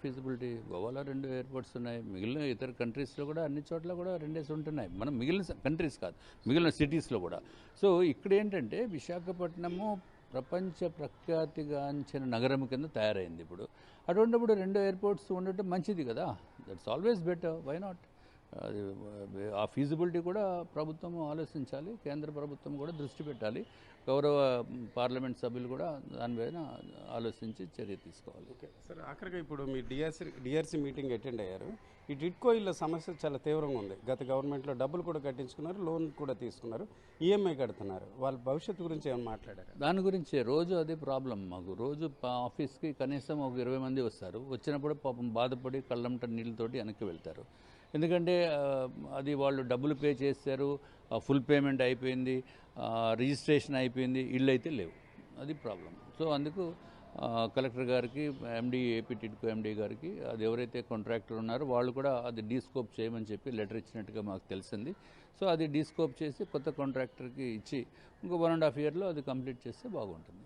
Feasibility? గోవాలో 2 airports ఉన్నాయి, మిగిలిన ఇతర కంట్రీస్లో కూడా అన్ని చోట్ల కూడా 2 ఉంటున్నాయి. మనం మిగిలిన కంట్రీస్ కాదు, మిగిలిన సిటీస్లో కూడా. సో ఇక్కడ ఏంటంటే విశాఖపట్నము ప్రపంచ ప్రఖ్యాతిగాంచిన నగరం కింద తయారైంది ఇప్పుడు. అటువంటిప్పుడు 2 ఎయిర్పోర్ట్స్ ఉండటం మంచిది కదా. That's always better, why not? అది ఆ ఫీజిబిలిటీ కూడా ప్రభుత్వం ఆలోచించాలి, కేంద్ర ప్రభుత్వం కూడా దృష్టి పెట్టాలి, గౌరవ పార్లమెంట్ సభ్యులు కూడా దానిపైన ఆలోచించి చర్య తీసుకోవాలి. ఓకే సార్, ఆఖరిగా ఇప్పుడు మీ డిఆర్సీ మీటింగ్ అటెండ్ అయ్యారు. ఈ టిడ్కో ఇళ్ళ సమస్య చాలా తీవ్రంగా ఉంది. గత గవర్నమెంట్లో డబ్బులు కూడా కట్టించుకున్నారు, లోన్ కూడా తీసుకున్నారు, ఈఎంఐ కడుతున్నారు. వాళ్ళ భవిష్యత్తు గురించి ఏమైనా మాట్లాడారు? దాని గురించే రోజు అదే ప్రాబ్లం మాకు. రోజు ఆఫీస్కి కనీసం ఒక 20 మంది వస్తారు. వచ్చినప్పుడు పాపం బాధపడి కళ్ళంట నీళ్ళతోటి వెనక్కి వెళ్తారు. ఎందుకంటే అది వాళ్ళు డబ్బులు పే చేశారు, ఫుల్ పేమెంట్ అయిపోయింది, రిజిస్ట్రేషన్ అయిపోయింది, ఇళ్ళు అయితే లేవు. అది ప్రాబ్లం. సో అందుకు కలెక్టర్ గారికి, ఎండీ, ఏపీ టిడ్కో ఎండీ గారికి, అది ఎవరైతే కాంట్రాక్టర్ ఉన్నారో వాళ్ళు కూడా అది డీస్కోప్ చేయమని చెప్పి లెటర్ ఇచ్చినట్టుగా మాకు తెలిసింది. సో అది డీస్కోప్ చేసి కొత్త కాంట్రాక్టర్కి ఇచ్చి ఇంకో 1.5 yearలో అది కంప్లీట్ చేస్తే బాగుంటుంది.